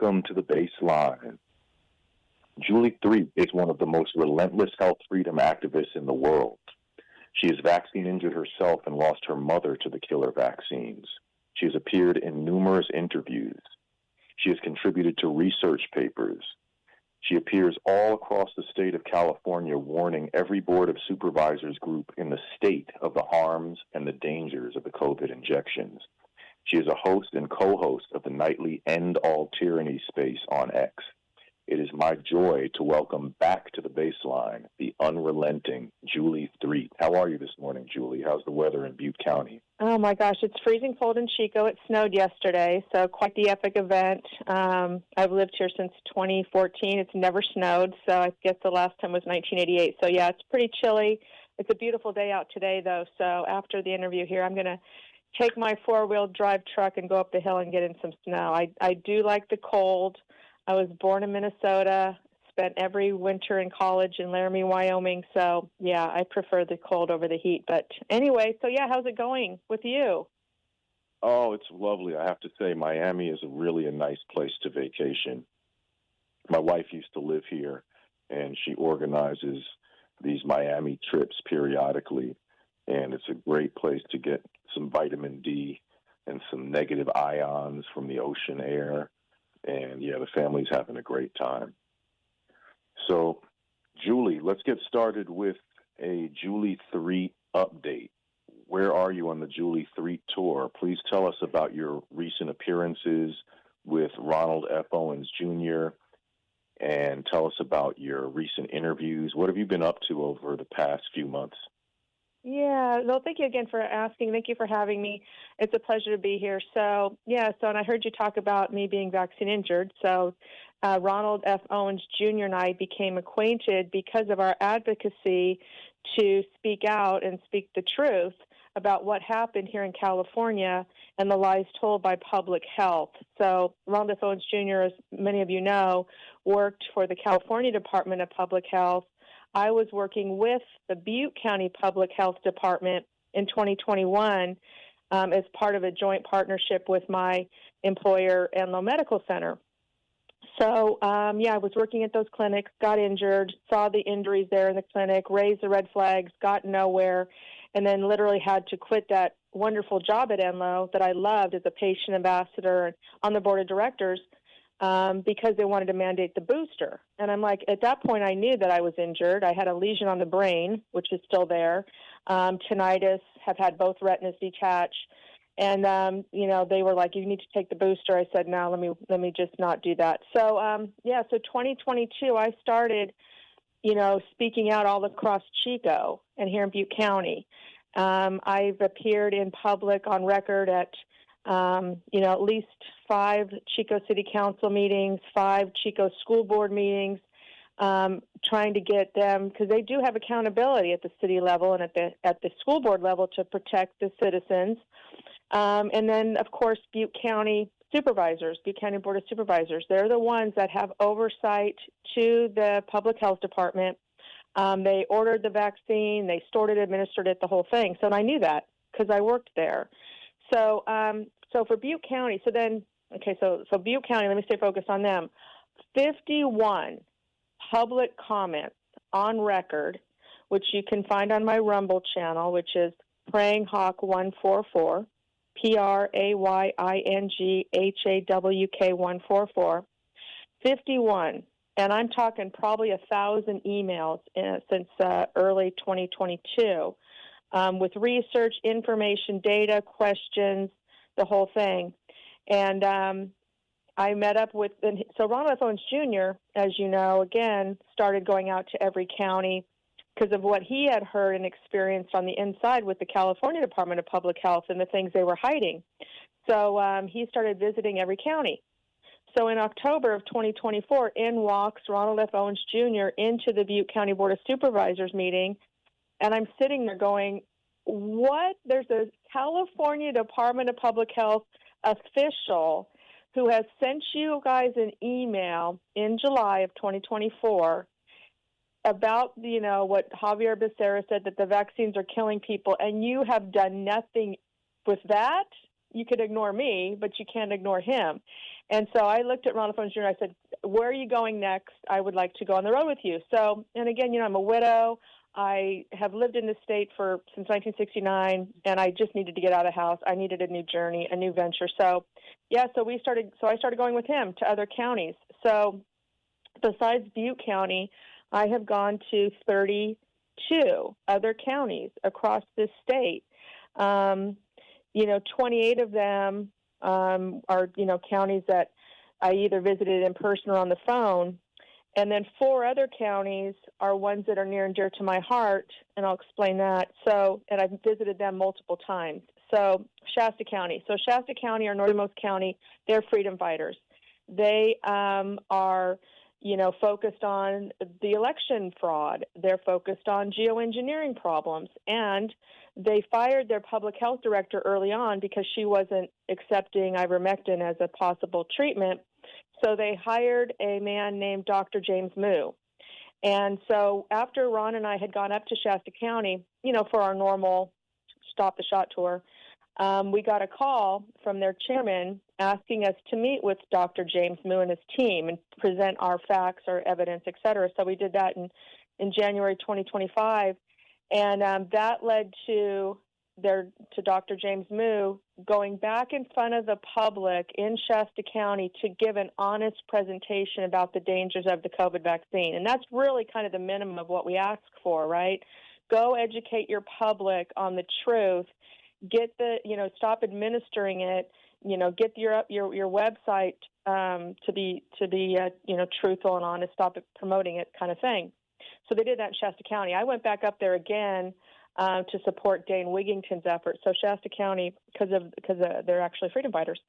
welcome to the Bassline. Julie Threet is one of the most relentless health freedom activists in the world. She is vaccine injured herself and lost her mother to the killer vaccines. She has appeared in numerous interviews. She has contributed to research papers. She appears all across the state of California, warning every Board of Supervisors group in the state of the harms and the dangers of the COVID injections. She is a host and co-host of the nightly End All Tyranny space on X. It is my joy to welcome back to the Bassline the unrelenting Julie Threet. How are you this morning, Julie? How's the weather in Butte County? Oh, my gosh, it's freezing cold in Chico. It snowed yesterday, so quite the epic event. I've lived here since 2014. It's never snowed, so I guess the last time was 1988. So, yeah, it's pretty chilly. It's a beautiful day out today, though, so after the interview here, I'm going to take my four-wheel drive truck and go up the hill and get in some snow. I do like the cold. I was born in Minnesota, spent every winter in college in Laramie, Wyoming. So, yeah, I prefer the cold over the heat. But anyway, so, yeah, how's it going with you? Oh, it's lovely. I have to say, Miami is really a nice place to vacation. My wife used to live here, and she organizes these Miami trips periodically. And it's a great place to get some vitamin D and some negative ions from the ocean air. And, yeah, the family's having a great time. So, Julie, let's get started with a Julie Threet update. Where are you on the Julie Threet tour? Please tell us about your recent appearances with Ronald F. Owens Jr., and tell us about your recent interviews. What have you been up to over the past few months? Yeah, well, thank you again for asking. Thank you for having me. It's a pleasure to be here. So, and I heard you talk about me being vaccine injured. So, Ronald F. Owens Jr. and I became acquainted because of our advocacy to speak out and speak the truth about what happened here in California and the lies told by public health. So, Ronald F. Owens Jr., as many of you know, worked for the California Department of Public Health. I was working with the Butte County Public Health Department in 2021 as part of a joint partnership with my employer, Enloe Medical Center. So, I was working at those clinics, got injured, saw the injuries there in the clinic, raised the red flags, got nowhere, and then literally had to quit that wonderful job at Enloe that I loved as a patient ambassador on the board of directors. Because they wanted to mandate the booster. And I'm like, at that point, I knew that I was injured. I had a lesion on the brain, which is still there, tinnitus, have had both retinas detached. And, they were like, you need to take the booster. I said, no, let me just not do that. So, so 2022, I started, speaking out all across Chico and here in Butte County. I've appeared in public on record at at least 5 Chico City Council meetings, 5 Chico School Board meetings, trying to get them, because they do have accountability at the city level and at the school board level to protect the citizens. And then, of course, Butte County supervisors, Butte County Board of Supervisors, they're the ones that have oversight to the Public Health Department. They ordered the vaccine, they stored it, administered it, the whole thing. So I knew that because I worked there. So for Butte County, so Butte County, let me stay focused on them. 51 public comments on record, which you can find on my Rumble channel, which is Praying Hawk 144, PRAYINGHAWK 144. 51, and I'm talking probably 1,000 emails since early 2022. With research, information, data, questions, the whole thing. And I met up with, so Ronald F. Owens Jr., as you know, again, started going out to every county because of what he had heard and experienced on the inside with the California Department of Public Health and the things they were hiding. So he started visiting every county. So in October of 2024, in walks Ronald F. Owens Jr. into the Butte County Board of Supervisors meeting. And I'm sitting there going, what? There's a California Department of Public Health official who has sent you guys an email in July of 2024 about, what Javier Becerra said, that the vaccines are killing people, and you have done nothing with that? you could ignore me, but you can't ignore him. And so I looked at Ronald F. Jr. I said, where are you going next? I would like to go on the road with you. So, and again, I'm a widow. I have lived in this state since 1969, and I just needed to get out of the house. I needed a new journey, a new venture. So, I started going with him to other counties. So besides Butte County, I have gone to 32 other counties across this state. 28 of them are, counties that I either visited in person or on the phone. And then 4 other counties are ones that are near and dear to my heart, and I'll explain that. And I've visited them multiple times. So Shasta County. So Shasta County, our northernmost county, they're freedom fighters. They are, focused on the election fraud. They're focused on geoengineering problems. And they fired their public health director early on because she wasn't accepting ivermectin as a possible treatment. So they hired a man named Dr. James Moo. And so after Ron and I had gone up to Shasta County, for our normal Stop the Shot tour, we got a call from their chairman asking us to meet with Dr. James Moo and his team and present our facts, our evidence, et cetera. So we did that in January 2025. And that led to Dr. James Moo going back in front of the public in Shasta County to give an honest presentation about the dangers of the COVID vaccine. And that's really kind of the minimum of what we ask for, right? Go educate your public on the truth. Get stop administering it. Get your website to be truthful and honest. Stop promoting it, kind of thing. So they did that in Shasta County. I went back up there again to support Dane Wigington's efforts. So Shasta County, because they're actually freedom fighters.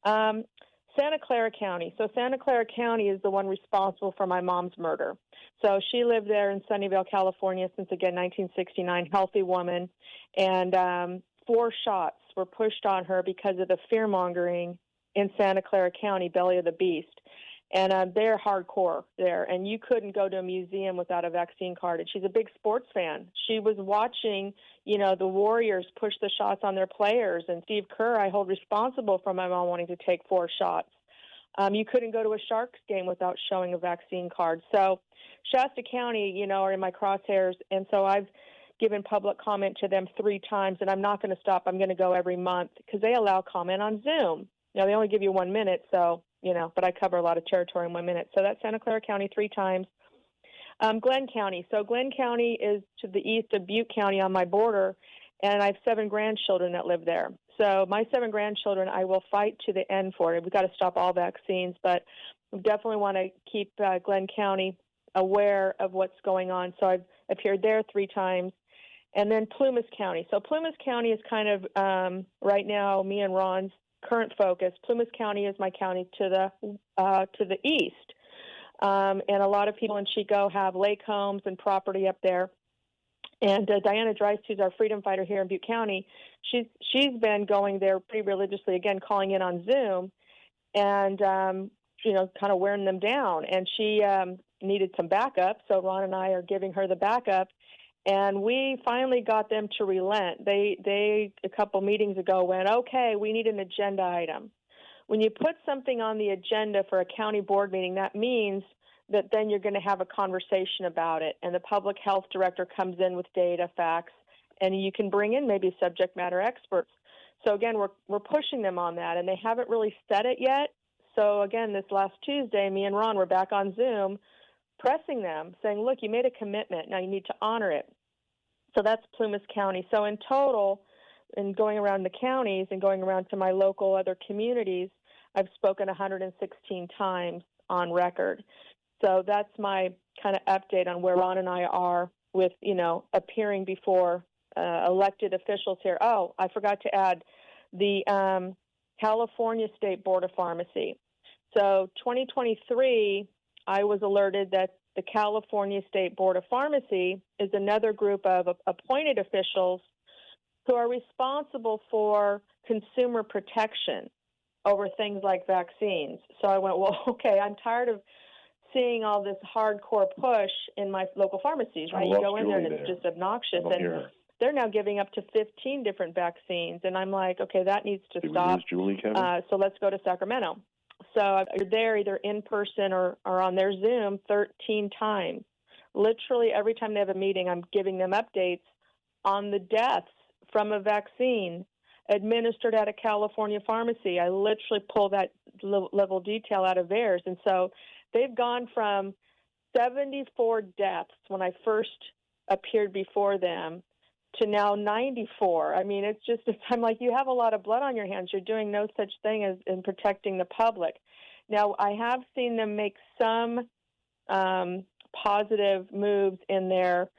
Santa Clara County. So Santa Clara County is the one responsible for my mom's murder. So she lived there in Sunnyvale, California since, again, 1969, healthy woman. And 4 shots were pushed on her because of the fear-mongering in Santa Clara County, belly of the beast. And they're hardcore there. And you couldn't go to a museum without a vaccine card. And she's a big sports fan. She was watching, the Warriors push the shots on their players. And Steve Kerr, I hold responsible for my mom wanting to take 4 shots. You couldn't go to a Sharks game without showing a vaccine card. So Shasta County, are in my crosshairs. And so I've given public comment to them 3 times. And I'm not going to stop. I'm going to go every month because they allow comment on Zoom. Now, they only give you 1 minute, so but I cover a lot of territory in 1 minute. So that's Santa Clara County 3 times. Glenn County. So Glenn County is to the east of Butte County on my border, and I have 7 grandchildren that live there. So my 7 grandchildren, I will fight to the end for it. We've got to stop all vaccines, but we definitely want to keep Glenn County aware of what's going on. So I've appeared there 3 times. And then Plumas County. So Plumas County is kind of, right now, me and Ron's current focus. Plumas County is my county to the east, and a lot of people in Chico have lake homes and property up there. And Diana Dreiss, who's our freedom fighter here in Butte County, she's been going there pretty religiously, again calling in on Zoom, and kind of wearing them down. And she needed some backup, so Ron and I are giving her the backup. And we finally got them to relent. They a couple meetings ago went, okay, we need an agenda item. When you put something on the agenda for a county board meeting, that means that then you're going to have a conversation about it. And the public health director comes in with data, facts, and you can bring in maybe subject matter experts. So again, we're pushing them on that, and they haven't really said it yet. So again, this last Tuesday, me and Ron were back on Zoom, pressing them, saying, look, you made a commitment. Now you need to honor it. So that's Plumas County. So in total, in going around the counties and going around to my local other communities, I've spoken 116 times on record. So that's my kind of update on where Ron and I are with, appearing before elected officials here. Oh, I forgot to add the California State Board of Pharmacy. So 2023, I was alerted that the California State Board of Pharmacy is another group of appointed officials who are responsible for consumer protection over things like vaccines. So I went, well, okay, I'm tired of seeing all this hardcore push in my local pharmacies, right? You go in there and it's just obnoxious. they're now giving up to 15 different vaccines. And I'm like, okay, that needs to Did stop. we lose Julie, Kevin? So let's go to Sacramento. So you're there either in person or on their Zoom 13 times. Literally every time they have a meeting, I'm giving them updates on the deaths from a vaccine administered at a California pharmacy. I literally pull that level of detail out of theirs. And so they've gone from 74 deaths when I first appeared before them to now 94. I mean, I'm like, you have a lot of blood on your hands. You're doing no such thing as in protecting the public. Now, I have seen them make some positive moves in their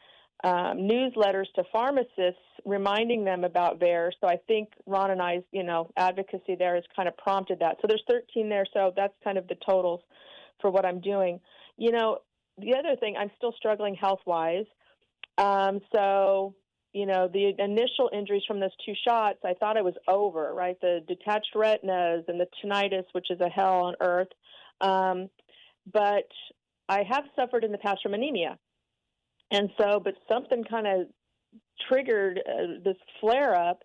newsletters to pharmacists, reminding them about VAERS. So I think Ron and I's, advocacy there has kind of prompted that. So there's 13 there. So that's kind of the totals for what I'm doing. The other thing, I'm still struggling health-wise. The initial injuries from those 2 shots, I thought I was over, right? The detached retinas and the tinnitus, which is a hell on earth. But I have suffered in the past from anemia. And so, but something kind of triggered this flare-up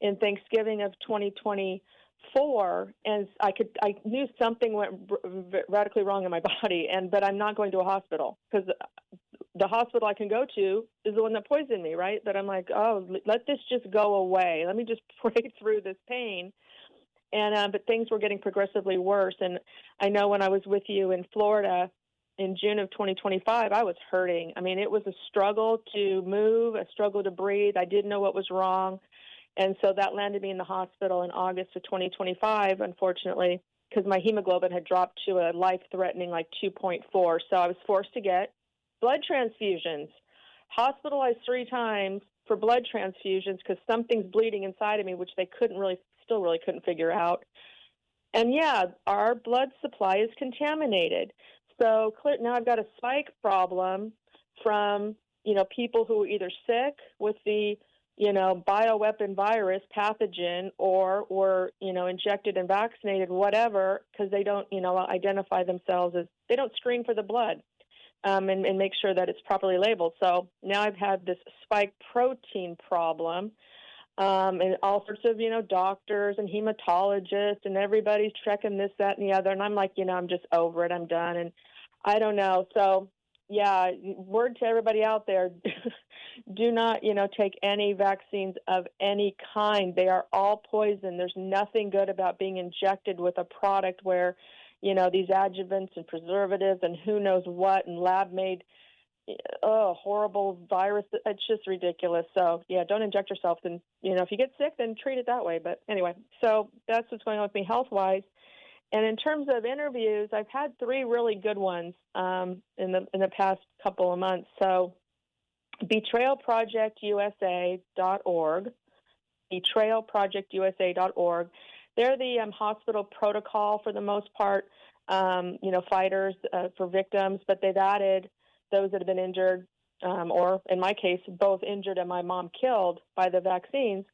in Thanksgiving of 2024, and I knew something went radically wrong in my body, but I'm not going to a hospital because the hospital I can go to is the one that poisoned me, right? But I'm like, oh, let this just go away. Let me just pray through this pain. And but things were getting progressively worse. And I know when I was with you in Florida in June of 2025, I was hurting. I mean, it was a struggle to move, a struggle to breathe. I didn't know what was wrong. And so that landed me in the hospital in August of 2025, unfortunately, because my hemoglobin had dropped to a life-threatening 2.4. So I was forced to get blood transfusions, hospitalized 3 times for blood transfusions because something's bleeding inside of me, which they still really couldn't figure out. And yeah, our blood supply is contaminated. So now I've got a spike problem from, people who are either sick with the, bioweapon virus pathogen or were, injected and vaccinated, whatever, because they don't, identify themselves as, they don't screen for the blood. And make sure that it's properly labeled. So now I've had this spike protein problem, and all sorts of, doctors and hematologists and everybody's checking this, that, and the other. And I'm like, I'm just over it. I'm done. And I don't know. So, yeah, word to everybody out there, do not, take any vaccines of any kind. They are all poison. There's nothing good about being injected with a product where these adjuvants and preservatives and who knows what and lab-made, horrible virus. It's just ridiculous. So, yeah, don't inject yourself. And, if you get sick, then treat it that way. But anyway, so that's what's going on with me health-wise. And in terms of interviews, I've had 3 really good ones in the past couple of months. So betrayalprojectusa.org, betrayalprojectusa.org. They're the hospital protocol for the most part, fighters for victims, but they've added those that have been injured, or in my case, both injured and my mom killed by the vaccines.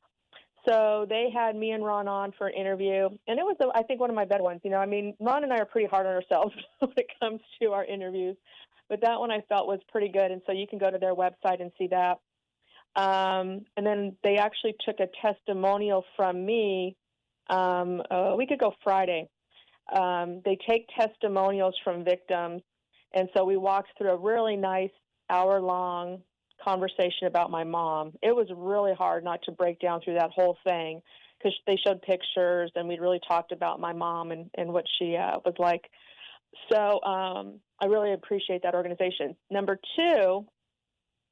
So they had me and Ron on for an interview, and it was, I think, one of my better ones. Ron and I are pretty hard on ourselves when it comes to our interviews, but that one I felt was pretty good, and so you can go to their website and see that. And then they actually took a testimonial from me a week ago Friday. They take testimonials from victims, and so we walked through a really nice hour-long conversation about my mom. It was really hard not to break down through that whole thing because they showed pictures, and we really talked about my mom and what she was like. So I really appreciate that organization. Number 2,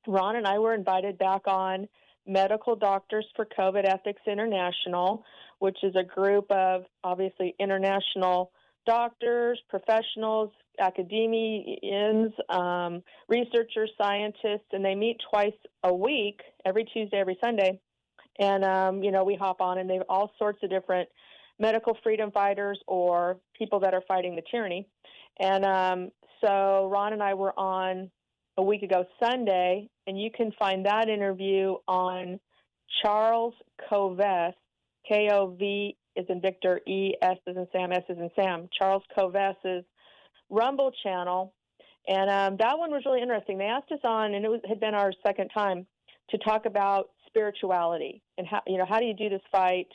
Ron and I were invited back on Medical Doctors for COVID Ethics International, which is a group of, obviously, international doctors, professionals, academians, researchers, scientists, and they meet twice a week, every Tuesday, every Sunday. And, we hop on, and they have all sorts of different medical freedom fighters or people that are fighting the tyranny. And so Ron and I were on a week ago Sunday, and you can find that interview on Charles Kovess, K-O-V as in Victor, E, S as in Sam, S as in Sam, Charles Kovess's Rumble channel. And that one was really interesting. They asked us on, and had been our second time, to talk about spirituality and how do you do this fight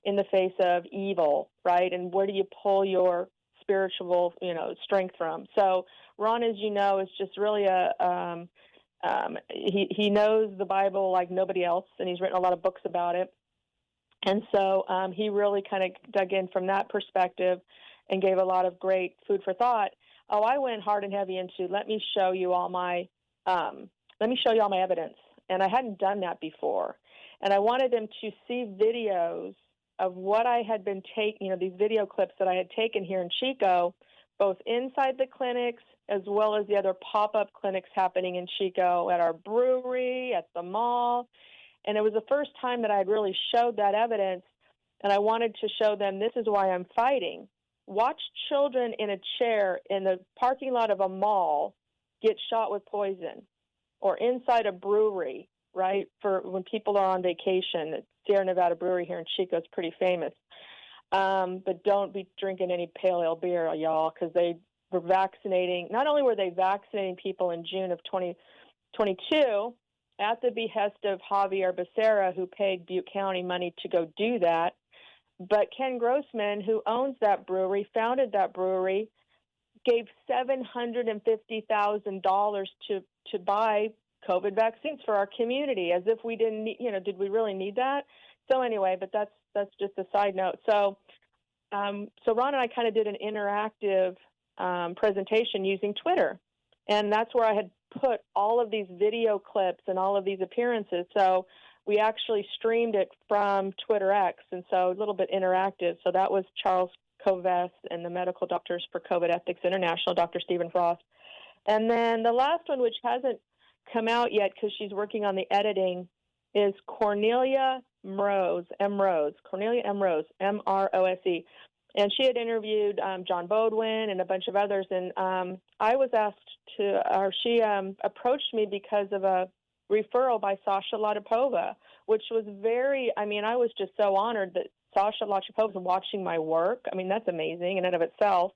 in the face of evil, right? And where do you pull your spiritual, strength from? So Ron, as you know, is just really he knows the Bible like nobody else, and he's written a lot of books about it. And so he really kind of dug in from that perspective and gave a lot of great food for thought. Oh, I went hard and heavy into let me show you all my evidence, and I hadn't done that before, and I wanted them to see videos of what I had been taking, these video clips that I had taken here in Chico, both inside the clinics as well as the other pop-up clinics happening in Chico at our brewery, at the mall. And it was the first time that I had really showed that evidence, and I wanted to show them this is why I'm fighting. Watch children in a chair in the parking lot of a mall get shot with poison, or inside a brewery, right, for when people are on vacation. The Sierra Nevada Brewery here in Chico is pretty famous. But don't be drinking any pale ale beer, y'all, because they were vaccinating. Not only were they vaccinating people in June of 2022 at the behest of Javier Becerra, who paid Butte County money to go do that, but Ken Grossman, who owns that brewery, founded that brewery, gave $750,000 to buy COVID vaccines for our community, as if we didn't need, did we really need that? So anyway, but that's just a side note. So Ron and I kind of did an interactive presentation using Twitter, and that's where I had put all of these video clips and all of these appearances. So we actually streamed it from Twitter X, and so a little bit interactive. So that was Charles Kovess and the Medical Doctors for COVID Ethics International, Dr. Stephen Frost. And then the last one, which hasn't come out yet because she's working on the editing, is Cornelia Mrose, Cornelia M. Rose, M-R-O-S-E. And she had interviewed John Bodwin and a bunch of others. And I was asked she approached me because of a referral by Sasha Latypova, which was I was just so honored that Sasha Latypova was watching my work. I mean, that's amazing in and of itself.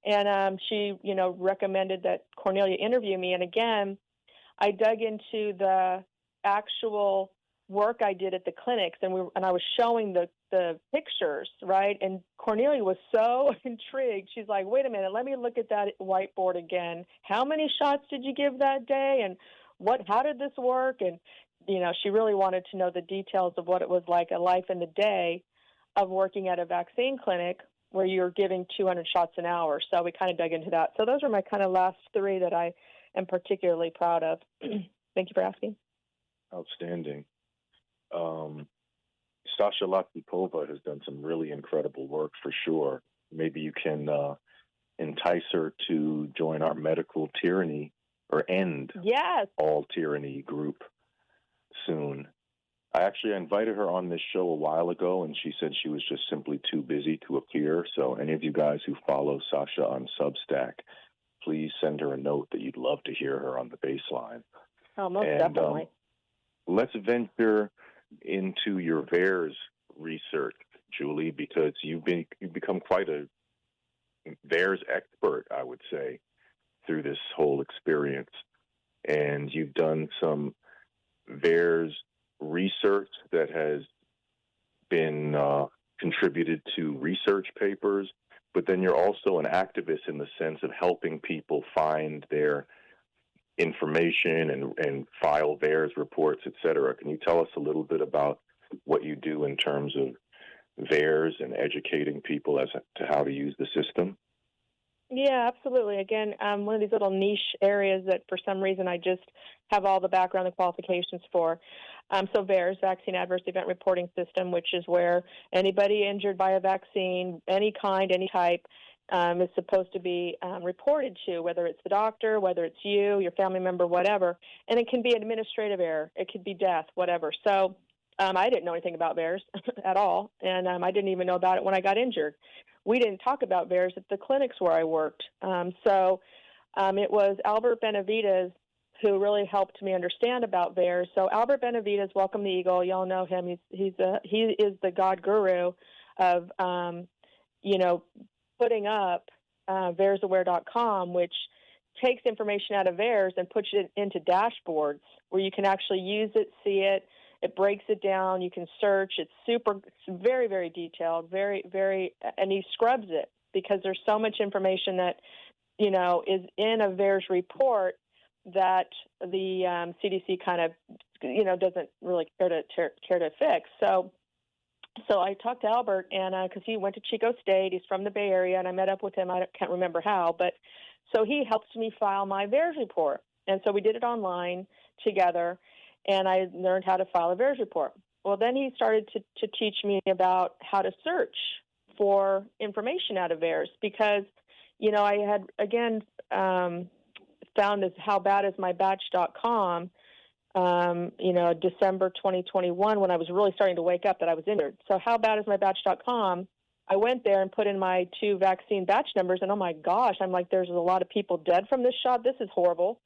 And she, recommended that Cornelia interview me. And again, I dug into the actual work I did at the clinics, and I was showing the pictures, right? And Cornelia was so intrigued. She's like, wait a minute, let me look at that whiteboard again. How many shots did you give that day? And how did this work? And, she really wanted to know the details of what it was like, a life in the day of working at a vaccine clinic where you're giving 200 shots an hour. So we kind of dug into that. So those are my kind of last three that I am particularly proud of. Thank you for asking. Outstanding. Sasha Latypova has done some really incredible work for sure. Maybe you can entice her to join our medical tyranny or end all tyranny group soon. I actually invited her on this show a while ago, and she said she was just simply too busy to appear. So any of you guys who follow Sasha on Substack, please send her a note that you'd love to hear her on the Bassline. Oh, most definitely. Let's venture into your VAERS research, Julie, because you've become quite a VAERS expert, I would say, through this whole experience. And you've done some VAERS research that has been contributed to research papers, but then you're also an activist in the sense of helping people find their information and file VAERS reports, et cetera. Can you tell us a little bit about what you do in terms of VAERS and educating people as to how to use the system? Yeah, absolutely. Again, one of these little niche areas that for some reason I just have all the background and qualifications for. So VAERS, Vaccine Adverse Event Reporting System, which is where anybody injured by a vaccine, any kind, any type, is supposed to be reported to, whether it's the doctor, whether it's you, your family member, whatever. And it can be an administrative error. It could be death, whatever. So I didn't know anything about VAERS at all, and I didn't even know about it when I got injured. We didn't talk about VAERS at the clinics where I worked. So it was Albert Benavides who really helped me understand about VAERS. So Albert Benavides, Welcome the Eagle, y'all know him. He is the God guru of putting up VAERSaware.com, which takes information out of VAERS and puts it into dashboards where you can actually use it, see it, It breaks it down. You can search. It's very, very detailed, very, very, and he scrubs it because there's so much information that, is in a VAERS report that the CDC kind of, doesn't really care to fix. So I talked to Albert, and because he went to Chico State, he's from the Bay Area, and I met up with him. I can't remember how, but so he helped me file my VAERS report, and so we did it online together, and I learned how to file a VAERS report. Well, then he started to teach me about how to search for information out of VAERS because, I had again found this how bad is my batch.com. December 2021, when I was really starting to wake up that I was injured. So how bad is my batch.com? I went there and put in my 2 vaccine batch numbers, and oh my gosh, I'm like, there's a lot of people dead from this shot. This is horrible.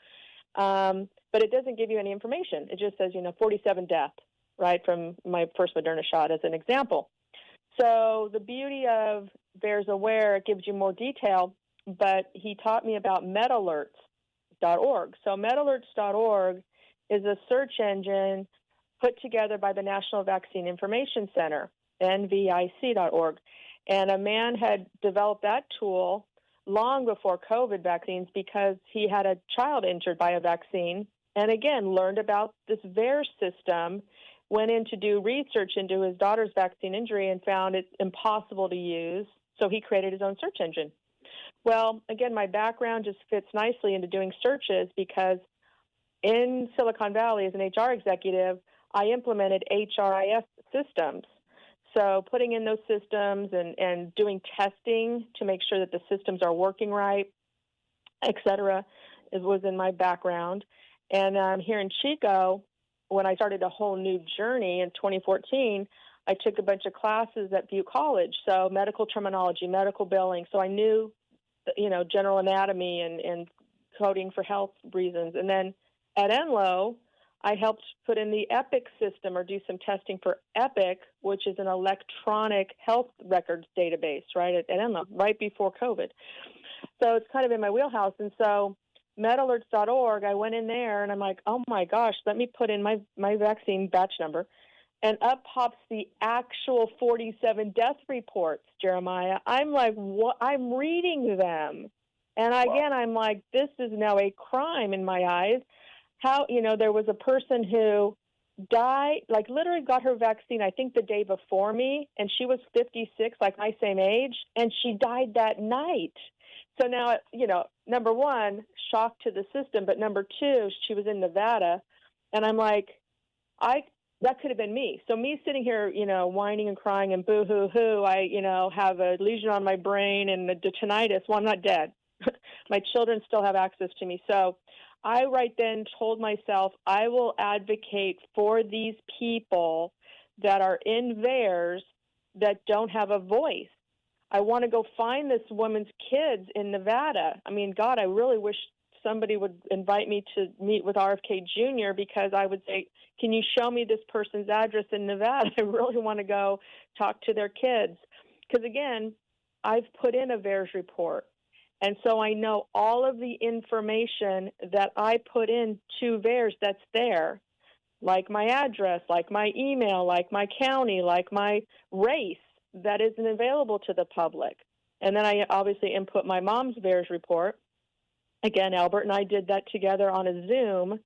But it doesn't give you any information. It just says, 47 deaths, right, from my first Moderna shot as an example. So the beauty of VAERS Aware, it gives you more detail, but he taught me about metalerts.org. So metalerts.org is a search engine put together by the National Vaccine Information Center, nvic.org. And a man had developed that tool long before COVID vaccines because he had a child injured by a vaccine and, again, learned about this VAERS system, went in to do research into his daughter's vaccine injury and found it impossible to use, so he created his own search engine. Well, again, my background just fits nicely into doing searches because in Silicon Valley as an HR executive, I implemented HRIS systems. So putting in those systems and doing testing to make sure that the systems are working right, et cetera, was in my background. And here in Chico, when I started a whole new journey in 2014, I took a bunch of classes at Butte College, so medical terminology, medical billing. So I knew, general anatomy and coding for health reasons. And then at Enloe, I helped put in the EPIC system or do some testing for EPIC, which is an electronic health records database, right, at Enloe, right before COVID. So it's kind of in my wheelhouse. And so metalerts.org, I went in there and I'm like, oh my gosh, let me put in my vaccine batch number. And up pops the actual 47 death reports, Jeremiah. I'm like, what? I'm reading them. And again, I'm like, this is now a crime in my eyes. How, there was a person who died, like literally got her vaccine, I think the day before me, and she was 56, like my same age, and she died that night. So now, number one, shock to the system, but number two, she was in Nevada, and I'm like, that could have been me. So me sitting here, whining and crying and boo-hoo-hoo, I, have a lesion on my brain and the tinnitus. Well, I'm not dead. My children still have access to me. So I right then told myself I will advocate for these people that are in VAERS that don't have a voice. I want to go find this woman's kids in Nevada. I mean, God, I really wish somebody would invite me to meet with RFK Jr. because I would say, can you show me this person's address in Nevada? I really want to go talk to their kids. Because, again, I've put in a VAERS report. And so I know all of the information that I put in to VAERS that's there, like my address, like my email, like my county, like my race, that isn't available to the public. And then I obviously input my mom's VAERS report. Again, Albert and I did that together on a Zoom.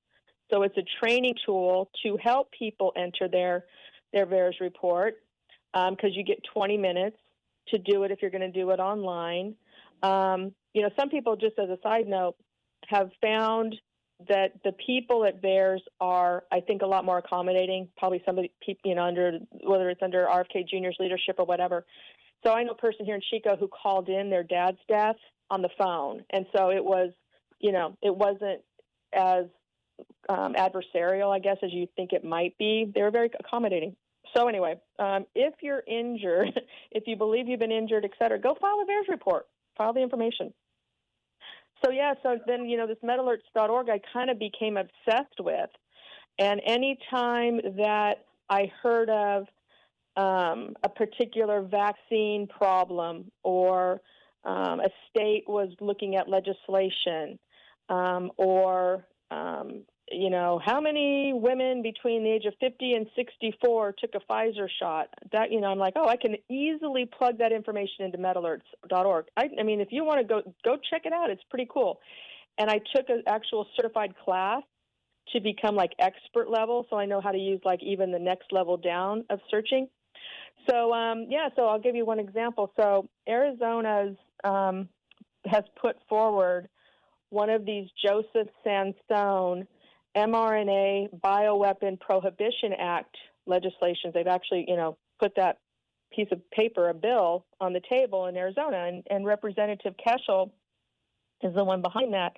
So it's a training tool to help people enter their VAERS report because you get 20 minutes to do it if you're going to do it online. Some people, just as a side note, have found that the people at VAERS are, I think, a lot more accommodating, probably some of the people, whether it's under RFK Jr.'s leadership or whatever. So I know a person here in Chico who called in their dad's death on the phone. And so it was, it wasn't as adversarial, I guess, as you think it might be. They were very accommodating. So anyway, if you're injured, if you believe you've been injured, et cetera, go file a VAERS report. File the information. So then, this metalerts.org I kind of became obsessed with. And any time that I heard of a particular vaccine problem or a state was looking at legislation or how many women between the age of 50 and 64 took a Pfizer shot? That, I'm like, I can easily plug that information into metalerts.org. I mean, if you want to go check it out, it's pretty cool. And I took an actual certified class to become like expert level, so I know how to use like even the next level down of searching. So so I'll give you one example. So Arizona's has put forward one of these Joseph Sansone mRNA Bioweapon Prohibition Act legislations. They've actually, put that piece of paper, a bill, on the table in Arizona, and Representative Keschel is the one behind that.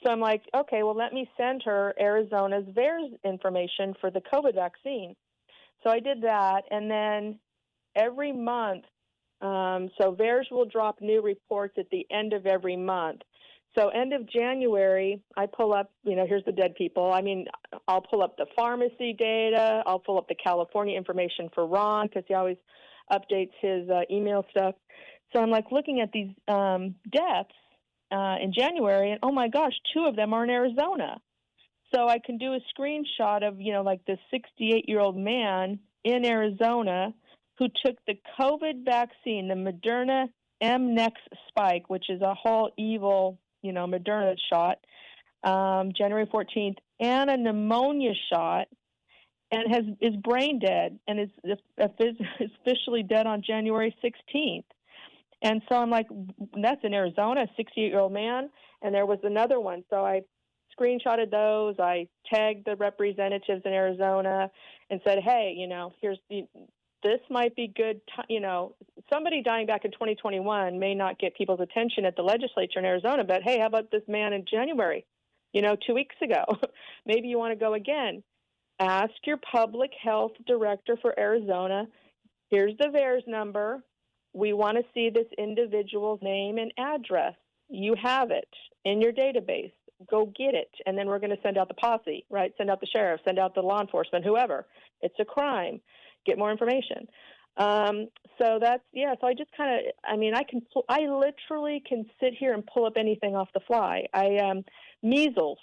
So I'm like, okay, well, let me send her Arizona's VAERS information for the COVID vaccine. So I did that, and then every month, so VAERS will drop new reports at the end of every month. So end of January, I pull up, here's the dead people. I mean, I'll pull up the pharmacy data. I'll pull up the California information for Ron because he always updates his email stuff. So I'm like looking at these deaths in January, and oh my gosh, 2 of them are in Arizona. So I can do a screenshot of, like this 68-year-old man in Arizona who took the COVID vaccine, the Moderna mNex spike, which is a whole evil, Moderna shot, January 14th, and a pneumonia shot, and is brain dead and is officially dead on January 16th. And so I'm like, that's in Arizona, a 68-year-old man. And there was another one. So I screenshotted those. I tagged the representatives in Arizona and said, hey, this might be good. Somebody dying back in 2021 may not get people's attention at the legislature in Arizona, but hey, how about this man in January, 2 weeks ago? Maybe you want to go again. Ask your public health director for Arizona. Here's the VAERS number. We want to see this individual's name and address. You have it in your database. Go get it. And then we're going to send out the posse, right? Send out the sheriff, send out the law enforcement, whoever. It's a crime. Get more information. So that's, so I just kind of, I literally can sit here and pull up anything off the fly. Measles.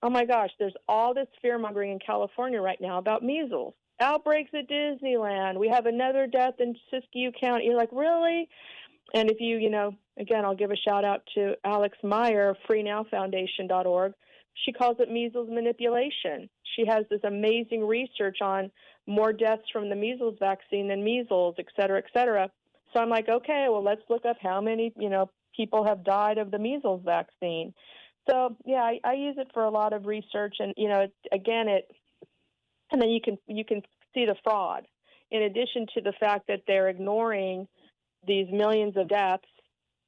Oh my gosh, there's all this fear mongering in California right now about measles. Outbreaks at Disneyland. We have another death in Siskiyou County. You're like, really? And if you, again, I'll give a shout out to Alex Meyer, FreeNowFoundation.org. She calls it measles manipulation. She has this amazing research on more deaths from the measles vaccine than measles, et cetera, et cetera. So I'm like, okay, well, let's look up how many, people have died of the measles vaccine. So, I use it for a lot of research. And, and then you can see the fraud. In addition to the fact that they're ignoring these millions of deaths,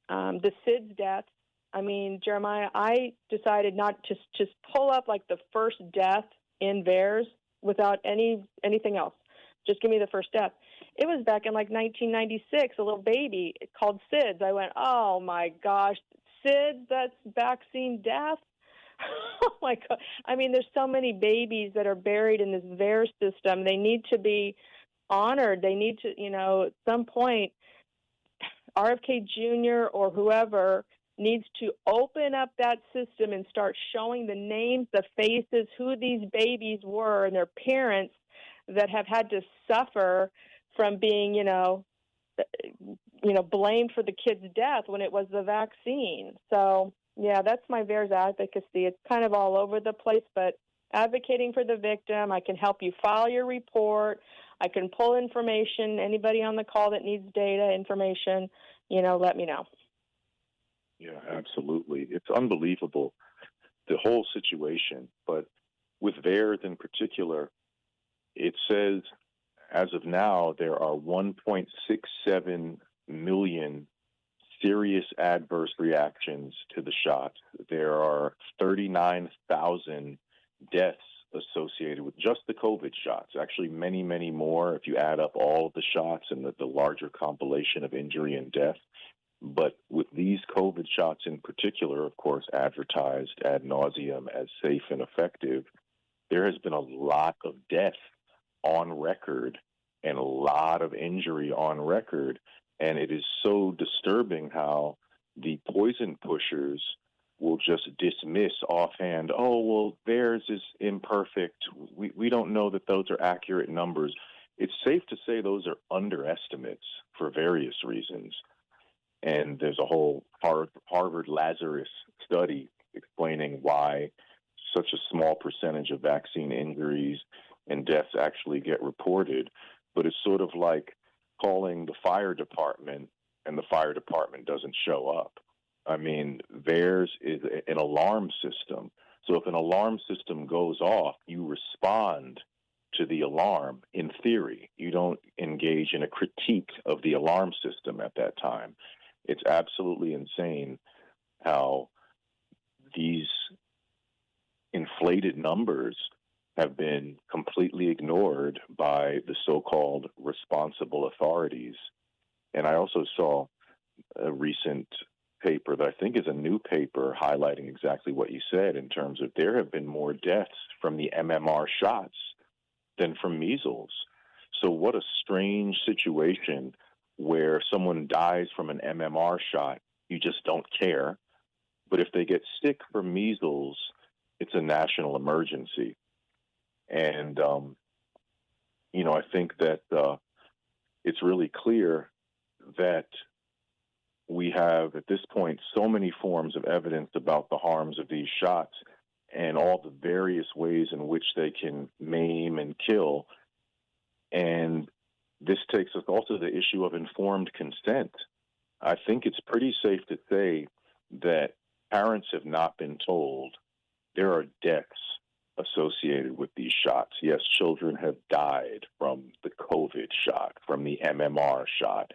the SIDS deaths. I mean, Jeremiah, I decided not to just pull up like the first death in VAERS without anything else. Just give me the first death. It was back in like 1996, a little baby called SIDS. I went, oh my gosh, SIDS, that's vaccine death? Oh my God. I mean, there's so many babies that are buried in this VAERS system. They need to be honored. They need to, at some point, RFK Jr. or whoever needs to open up that system and start showing the names, the faces, who these babies were and their parents that have had to suffer from being, blamed for the kid's death when it was the vaccine. So, that's my VAERS advocacy. It's kind of all over the place, but advocating for the victim. I can help you file your report. I can pull information. Anybody on the call that needs data, information, let me know. Yeah, absolutely. It's unbelievable, the whole situation. But with VAERS in particular, it says as of now there are 1.67 million serious adverse reactions to the shot. There are 39,000 deaths associated with just the COVID shots. Actually, many, many more if you add up all of the shots and the larger compilation of injury and death. But with these COVID shots in particular, of course, advertised ad nauseum as safe and effective, there has been a lot of death on record and a lot of injury on record. And it is so disturbing how the poison pushers will just dismiss offhand, oh, well, theirs is imperfect. We don't know that those are accurate numbers. It's safe to say those are underestimates for various reasons. And there's a whole Harvard Lazarus study explaining why such a small percentage of vaccine injuries and deaths actually get reported. But it's sort of like calling the fire department and the fire department doesn't show up. I mean, theirs is an alarm system. So if an alarm system goes off, you respond to the alarm in theory. You don't engage in a critique of the alarm system at that time. It's absolutely insane how these inflated numbers have been completely ignored by the so-called responsible authorities. And I also saw a recent paper that I think is a new paper highlighting exactly what you said in terms of there have been more deaths from the MMR shots than from measles. So what a strange situation where someone dies from an MMR shot, you just don't care. But if they get sick from measles, it's a national emergency. And, I think that it's really clear that we have, at this point, so many forms of evidence about the harms of these shots and all the various ways in which they can maim and kill. And this takes us also to the issue of informed consent. I think it's pretty safe to say that parents have not been told there are deaths associated with these shots. Yes, children have died from the COVID shot, from the MMR shot.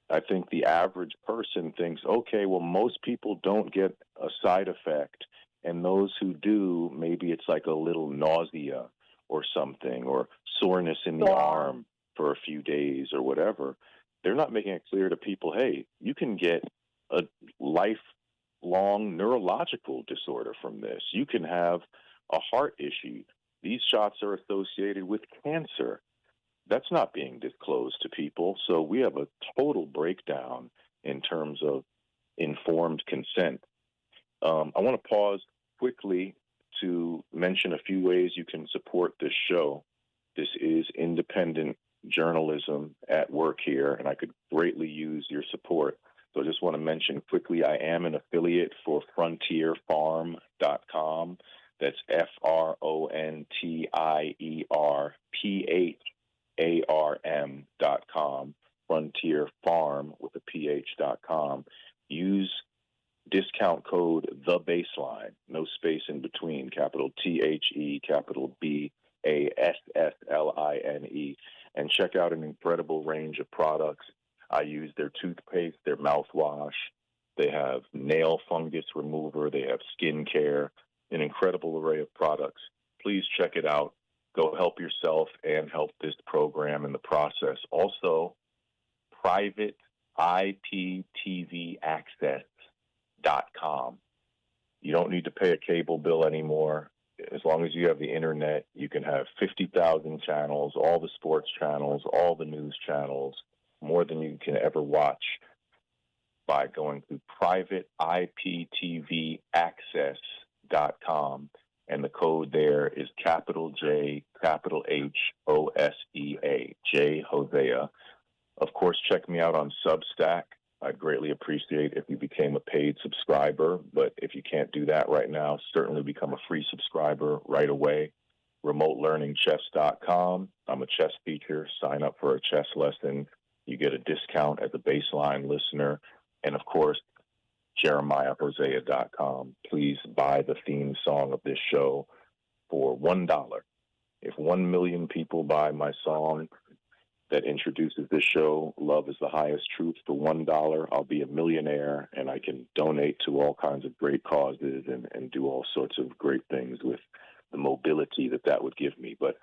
I think the average person thinks, okay, well, most people don't get a side effect, and those who do, maybe it's like a little nausea or something, or soreness in the arm for a few days or whatever. They're not making it clear to people, hey, you can get a lifelong neurological disorder from this. You can have a heart issue. These shots are associated with cancer. That's not being disclosed to people. So we have a total breakdown in terms of informed consent. I want to pause quickly to mention a few ways you can support this show. This is independent journalism at work here, and I could greatly use your support. So I just want to mention quickly, I am an affiliate for frontierfarm.com. That's FRONTIERPHARM.com, Frontier Farm with a PH.com. Use discount code The Bassline, no space in between, capital THE, capital BASSLINE, and check out an incredible range of products. I use their toothpaste, their mouthwash. They have nail fungus remover. They have skin care, an incredible array of products. Please check it out. Go help yourself and help this program in the process. Also, private IPTVaccess.com. You don't need to pay a cable bill anymore. As long as you have the internet, you can have 50,000 channels, all the sports channels, all the news channels, more than you can ever watch by going to private IPTVaccess.com. And the code there is capital J, capital HOSEA, J Hosea. Of course, check me out on Substack. I'd greatly appreciate if you became a paid subscriber, but if you can't do that right now, certainly become a free subscriber right away. RemoteLearningChess.com. I'm a chess teacher. Sign up for a chess lesson. You get a discount as a Bassline listener. And of course, JeremiahHosea.com. Please buy the theme song of this show for $1. If 1 million people buy my song that introduces this show, Love is the Highest Truth, for $1, I'll be a millionaire, and I can donate to all kinds of great causes and do all sorts of great things with the mobility that would give me. But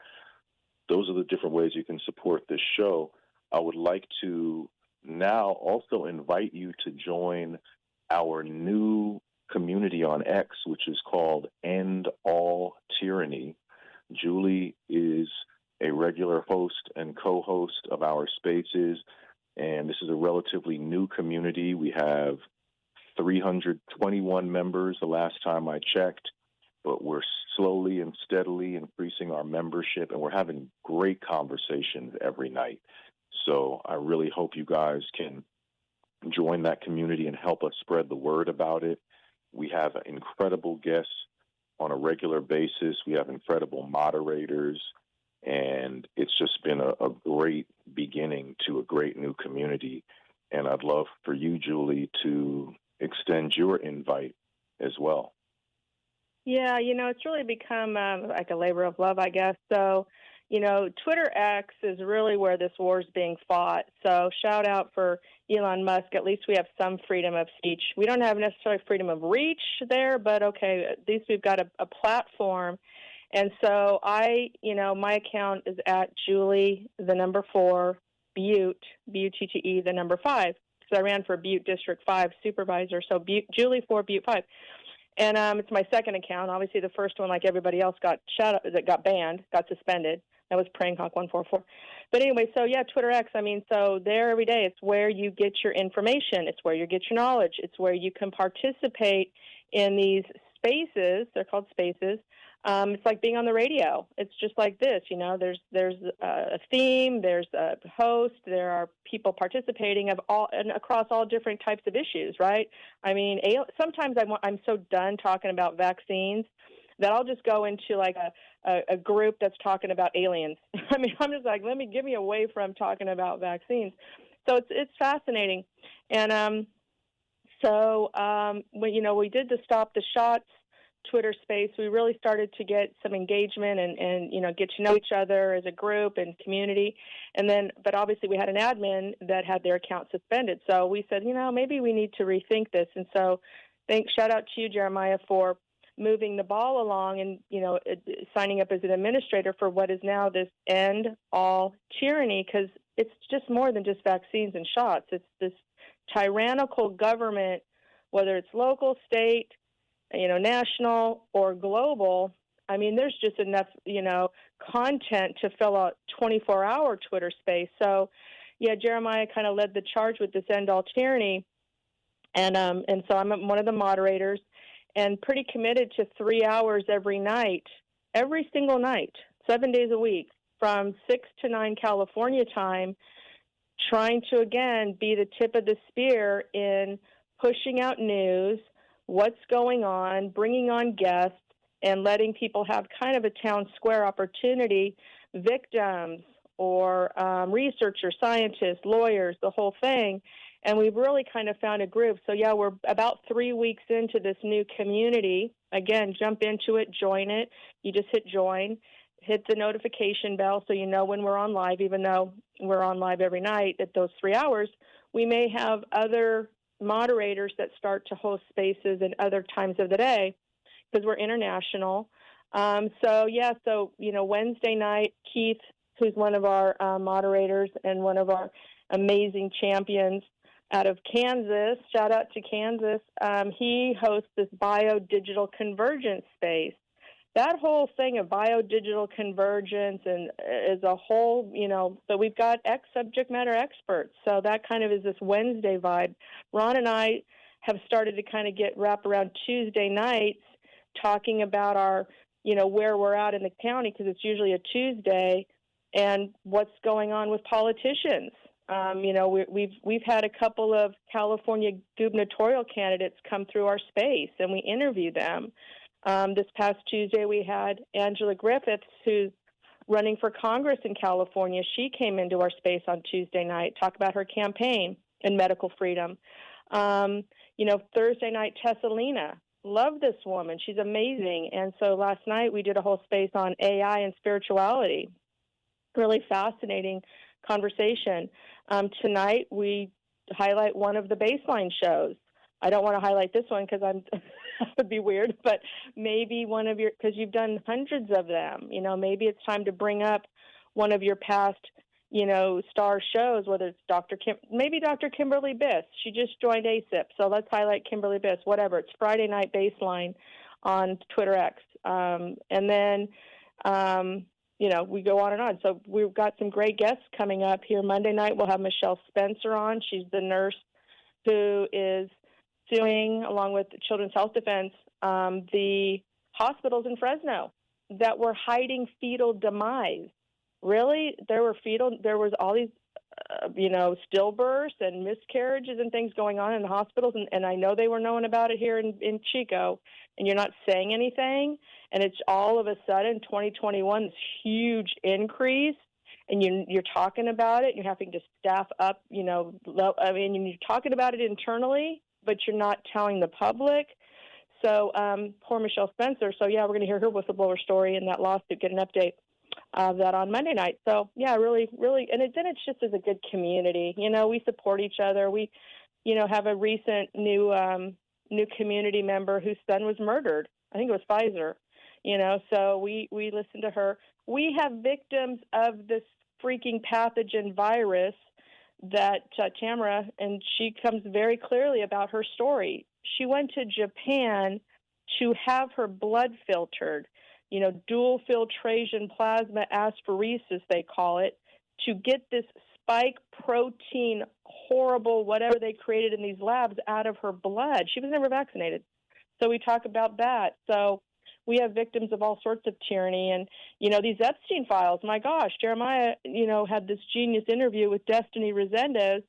those are the different ways you can support this show. I would like to now also invite you to join our new community on X, which is called End All Tyranny. Julie is a regular host and co-host of our spaces, and this is a relatively new community. We have 321 members the last time I checked, but we're slowly and steadily increasing our membership, and we're having great conversations every night. So I really hope you guys can join that community and help us spread the word about it. We have incredible guests on a regular basis. We have incredible moderators, and it's just been a great beginning to a great new community. And I'd love for you, Julie, to extend your invite as well. Yeah, it's really become like a labor of love, I guess. So, Twitter X is really where this war is being fought. So shout out for Elon Musk. At least we have some freedom of speech. We don't have necessarily freedom of reach there, but okay, at least we've got a platform. And so my account is at Julie, 4, Butte, Butte, 5. So I ran for Butte District 5 supervisor. So Julie 4, Butte 5. And it's my second account. Obviously, the first one, like everybody else, got banned, got suspended. That was Praying Hawk 144. But anyway, so yeah, Twitter X. So there every day, it's where you get your information. It's where you get your knowledge. It's where you can participate in these spaces. They're called spaces. It's like being on the radio. It's just like this, there's a theme, there's a host, there are people participating across all different types of issues, right? Sometimes I'm so done talking about vaccines that I'll just go into like a group that's talking about aliens. I'm just like, give me away from talking about vaccines. So it's fascinating. And we did the Stop the Shots Twitter space, we really started to get some engagement and get to know each other as a group and community. But obviously we had an admin that had their account suspended. So we said, maybe we need to rethink this. And so shout out to you, Jeremiah, for moving the ball along and, signing up as an administrator for what is now this End All Tyranny, because it's just more than just vaccines and shots. It's this tyrannical government, whether it's local, state, national or global. There's just enough, content to fill a 24-hour Twitter space. So, yeah, Jeremiah kind of led the charge with this End All Tyranny. And so I'm one of the moderators and pretty committed to 3 hours every single night, 7 days a week, from 6 to 9 California time, trying to, again, be the tip of the spear in pushing out news, what's going on, bringing on guests, and letting people have kind of a town square opportunity, victims or researchers, scientists, lawyers, the whole thing. And we've really kind of found a group. So, yeah, we're about 3 weeks into this new community. Again, jump into it, join it. You just hit join, hit the notification bell so you know when we're on live, even though we're on live every night at those 3 hours. We may have other moderators that start to host spaces in other times of the day because we're international. Wednesday night, Keith, who's one of our moderators and one of our amazing champions out of Kansas, shout out to Kansas, he hosts this bio-digital convergence space. That whole thing of bio-digital convergence and is a whole, so we've got subject matter experts. So that kind of is this Wednesday vibe. Ron and I have started to kind of wrap around Tuesday nights talking about our, where we're at in the county, because it's usually a Tuesday, and what's going on with politicians. We've had a couple of California gubernatorial candidates come through our space, and we interview them. This past Tuesday, we had Angela Griffiths, who's running for Congress in California. She came into our space on Tuesday night, talk about her campaign and medical freedom. Thursday night, Tessalina. Love this woman. She's amazing. And so last night, we did a whole space on AI and spirituality. Really fascinating conversation. Tonight, we highlight one of the Bassline shows. I don't want to highlight this one because that would be weird, but maybe one of because you've done hundreds of them, maybe it's time to bring up one of your past, star shows, whether it's Dr. Kimberly Biss. She just joined ASIP, so let's highlight Kimberly Biss, whatever. It's Friday Night Bassline on Twitter X. We go on and on. So we've got some great guests coming up here. Monday night, we'll have Michelle Spencer on. She's the nurse who is suing, along with Children's Health Defense, the hospitals in Fresno that were hiding fetal demise. Really? There was all these, stillbirths and miscarriages and things going on in the hospitals, and I know they were knowing about it here in Chico, and you're not saying anything, and it's all of a sudden 2021, this huge increase, and you're talking about it, you're having to staff up, you're talking about it internally, but you're not telling the public. So poor Michelle Spencer. So, yeah, we're going to hear her whistleblower story in that lawsuit, get an update of that on Monday night. So, yeah, really, really, and then it's just as a good community. We support each other. We, have a recent new community member whose son was murdered. I think it was Pfizer, so we listen to her. We have victims of this freaking pathogen virus that Tamara, and she comes very clearly about her story. She went to Japan to have her blood filtered, dual filtration plasma aspheresis, they call it, to get this spike protein, horrible whatever they created in these labs out of her blood. She was never vaccinated. So we talk about that. So we have victims of all sorts of tyranny. And, these Epstein files, my gosh, Jeremiah, had this genius interview with Destiny Resendez,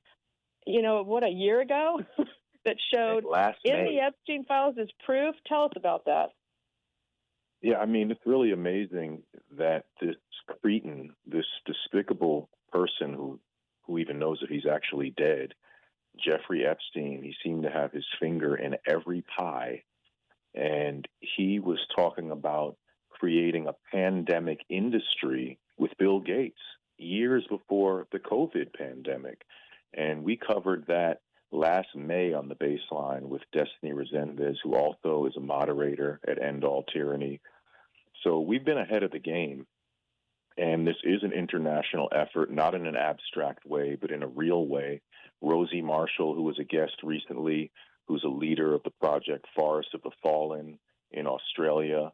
a year ago that showed in the Epstein files is proof. Tell us about that. Yeah, it's really amazing that this cretin, this despicable person who even knows that he's actually dead, Jeffrey Epstein, he seemed to have his finger in every pie. And he was talking about creating a pandemic industry with Bill Gates years before the COVID pandemic. And we covered that last May on the Bassline with Destiny Resendez, who also is a moderator at End All Tyranny. So we've been ahead of the game. And this is an international effort, not in an abstract way, but in a real way. Rosie Marshall, who was a guest recently, who's a leader of the project Forest of the Fallen in Australia.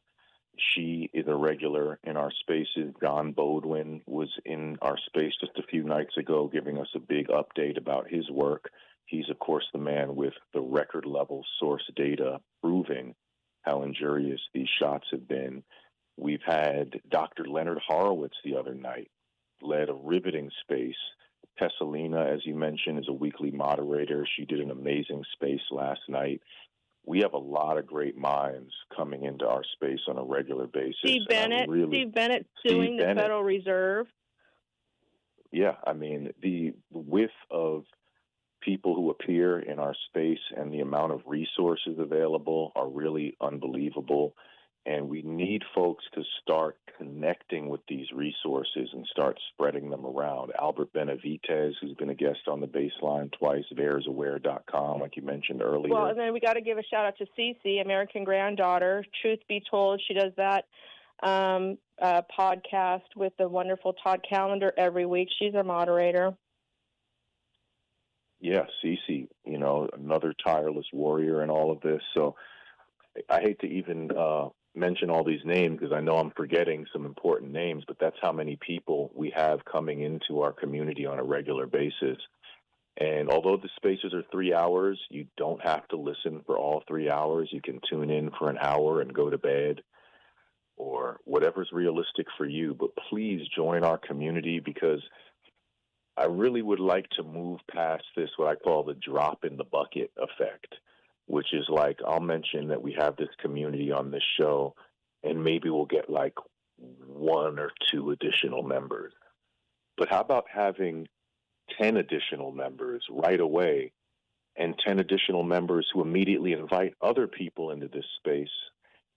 She is a regular in our spaces. John Bodwin was in our space just a few nights ago giving us a big update about his work. He's, of course, the man with the record-level source data proving how injurious these shots have been. We've had Dr. Leonard Horowitz the other night, led a riveting space. Pessalina, as you mentioned, is a weekly moderator. She did an amazing space last night. We have a lot of great minds coming into our space on a regular basis. Steve Bennett suing the Federal Reserve. Yeah, the width of people who appear in our space and the amount of resources available are really unbelievable. And we need folks to start connecting with these resources and start spreading them around. Albert Benavides, who's been a guest on the Bassline twice, VersAware.com, like you mentioned earlier. Well, and then we got to give a shout out to Cece, American Granddaughter. Truth be told, she does that podcast with the wonderful Todd Callender every week. She's our moderator. Yeah, Cece, another tireless warrior in all of this. So I hate to even mention all these names because I know I'm forgetting some important names, but that's how many people we have coming into our community on a regular basis. And although the spaces are 3 hours, you don't have to listen for all 3 hours. You can tune in for an hour and go to bed or whatever's realistic for you. But please join our community because I really would like to move past this, what I call the drop in the bucket effect, which is like, I'll mention that we have this community on this show, and maybe we'll get like 1 or 2 additional members. But how about having 10 additional members right away and 10 additional members who immediately invite other people into this space,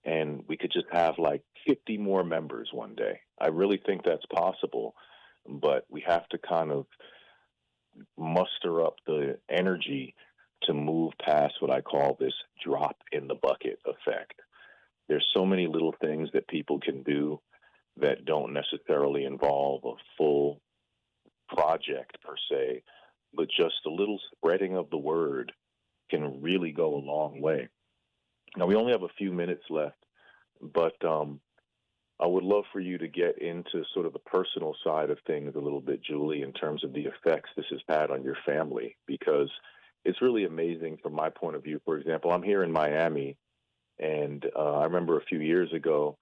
and we could just have like 50 more members one day? I really think that's possible, but we have to kind of muster up the energy to move past what I call this drop in the bucket effect. There's so many little things that people can do that don't necessarily involve a full project per se, but just a little spreading of the word can really go a long way. Now, we only have a few minutes left, but I would love for you to get into sort of the personal side of things a little bit, Julie, in terms of the effects this has had on your family, because it's really amazing from my point of view. For example, I'm here in Miami, and I remember a few years ago,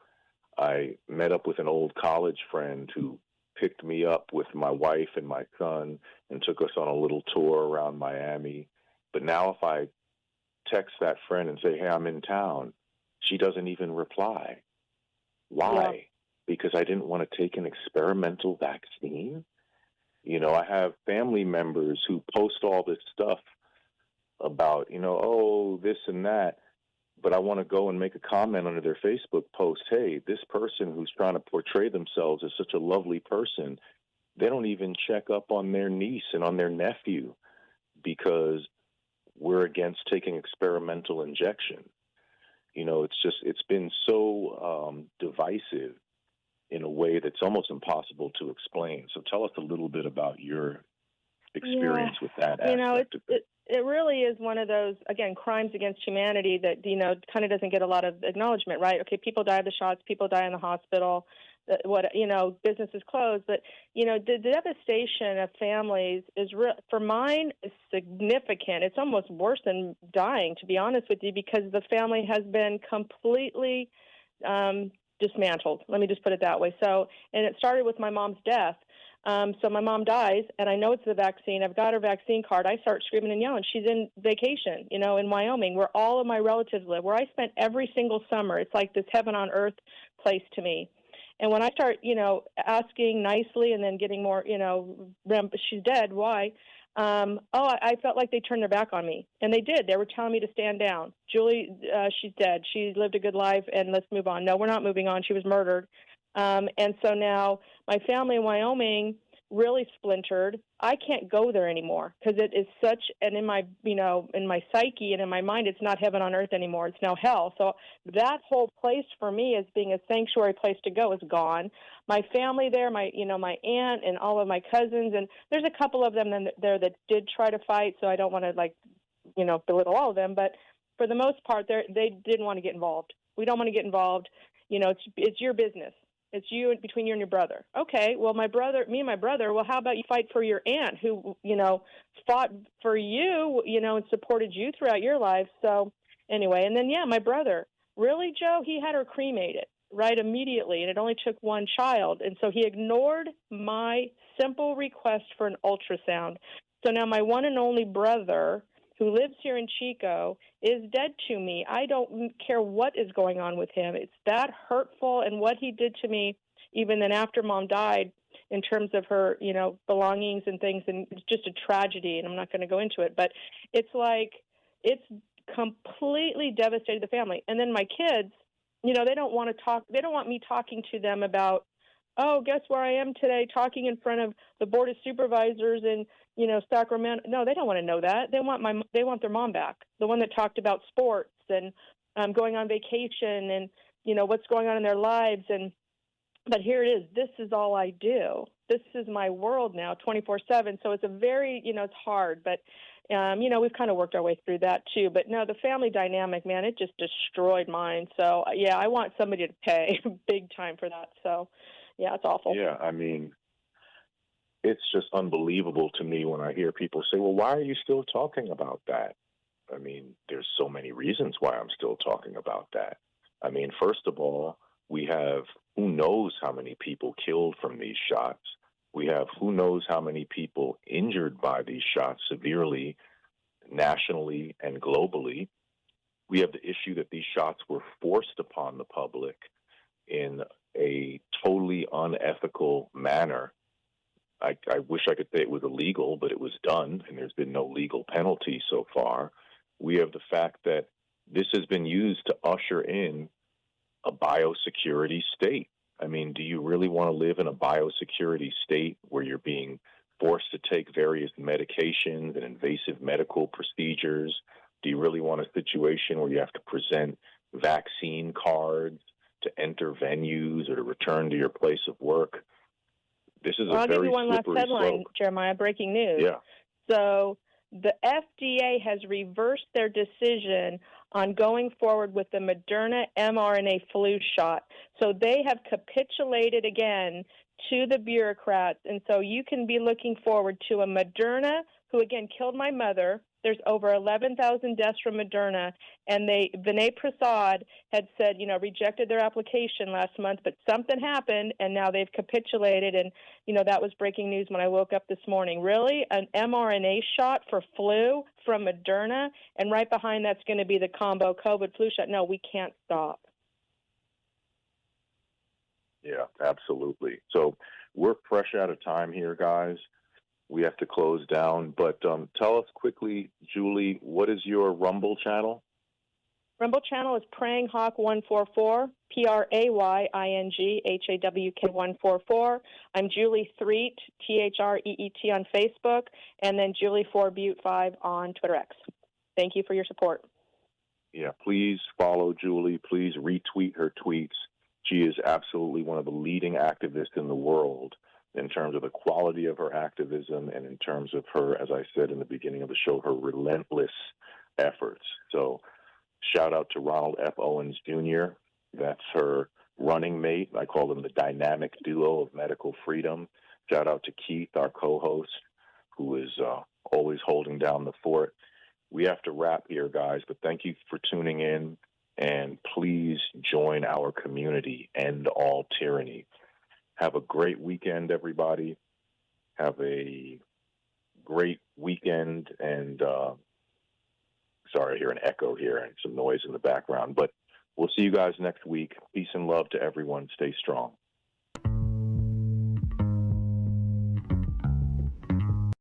I met up with an old college friend who picked me up with my wife and my son and took us on a little tour around Miami. But now if I text that friend and say, hey, I'm in town, she doesn't even reply. Why? Yeah. Because I didn't want to take an experimental vaccine? You know, I have family members who post all this stuff about, oh, this and that, but I want to go and make a comment under their Facebook post, hey, this person who's trying to portray themselves as such a lovely person, they don't even check up on their niece and on their nephew because we're against taking experimental injection. It's been so divisive in a way that's almost impossible to explain. So tell us a little bit about your experience with that aspect of it. It really is one of those, again, crimes against humanity that, kind of doesn't get a lot of acknowledgement, right? Okay, people die of the shots, people die in the hospital, businesses closed. But, the devastation of families is, for mine, is significant. It's almost worse than dying, to be honest with you, because the family has been completely dismantled. Let me just put it that way. So, and it started with my mom's death. So my mom dies, and I know it's the vaccine. I've got her vaccine card. I start screaming and yelling. She's in vacation, in Wyoming, where all of my relatives live, where I spent every single summer. It's like this heaven on earth place to me. And when I start, asking nicely and then getting more, she's dead. Why? I felt like they turned their back on me. And they did. They were telling me to stand down. Julie, she's dead. She lived a good life, and let's move on. No, we're not moving on. She was murdered. And so now my family in Wyoming really splintered. I can't go there anymore because it is such, and in my psyche and in my mind, it's not heaven on earth anymore. It's now hell. So that whole place for me as being a sanctuary place to go is gone. My family there, my aunt and all of my cousins, and there's a couple of them there that did try to fight. So I don't want to belittle all of them, but for the most part, they didn't want to get involved. We don't want to get involved. It's your business. It's between you and your brother. Okay, well, me and my brother, well, how about you fight for your aunt who, fought for you, and supported you throughout your life. So anyway, and then, my brother, really, Joe, he had her cremated, right, immediately, and it only took one child. And so he ignored my simple request for an ultrasound. So now my one and only brother, who lives here in Chico, is dead to me. I don't care what is going on with him. It's that hurtful, and what he did to me, even then after Mom died, in terms of her, belongings and things, and it's just a tragedy, and I'm not going to go into it, but it's like, it's completely devastated the family. And then my kids, they don't want to talk, they don't want me talking to them about, oh, guess where I am today, talking in front of the Board of Supervisors in, Sacramento. No, they don't want to know that. They want their mom back, the one that talked about sports and going on vacation and, what's going on in their lives. But here it is. This is all I do. This is my world now, 24/7. So it's a very, it's hard, but, we've kind of worked our way through that too. But no, the family dynamic, man, it just destroyed mine. So yeah, I want somebody to pay big time for that. So yeah, it's awful. Yeah, it's just unbelievable to me when I hear people say, well, why are you still talking about that? There's so many reasons why I'm still talking about that. First of all, we have who knows how many people killed from these shots. We have who knows how many people injured by these shots severely, nationally and globally. We have the issue that these shots were forced upon the public in a totally unethical manner. I wish I could say it was illegal, but it was done, and there's been no legal penalty so far. We have the fact that this has been used to usher in a biosecurity state. Do you really want to live in a biosecurity state where you're being forced to take various medications and invasive medical procedures? Do you really want a situation where you have to present vaccine cards to enter venues or to return to your place of work? This is I'll very give you one last headline, slope. Jeremiah, breaking news. Yeah. So the FDA has reversed their decision on going forward with the Moderna mRNA flu shot. So they have capitulated again to the bureaucrats. And so you can be looking forward to a Moderna, who, again, killed my mother. There's over 11,000 deaths from Moderna, and Vinay Prasad had said, rejected their application last month, but something happened, and now they've capitulated, and, that was breaking news when I woke up this morning. Really? An mRNA shot for flu from Moderna, and right behind that's going to be the combo COVID flu shot. No, we can't stop. Yeah, absolutely. So we're fresh out of time here, guys. We have to close down, but tell us quickly, Julie, what is your Rumble channel? Rumble channel is Praying Hawk 144, PrayingHawk 144. I'm Julie Threet, Threet on Facebook, and then Julie4Butte5 on Twitter X. Thank you for your support. Yeah, please follow Julie. Please retweet her tweets. She is absolutely one of the leading activists in the world in terms of the quality of her activism and in terms of her, as I said in the beginning of the show, her relentless efforts. So shout out to Ronald F. Owens, Jr. That's her running mate. I call them the dynamic duo of medical freedom. Shout out to Keith, our co-host, who is always holding down the fort. We have to wrap here, guys, but thank you for tuning in, and please join our community, End All Tyranny. Have a great weekend, everybody. Have a great weekend. And sorry, I hear an echo here and some noise in the background. But we'll see you guys next week. Peace and love to everyone. Stay strong.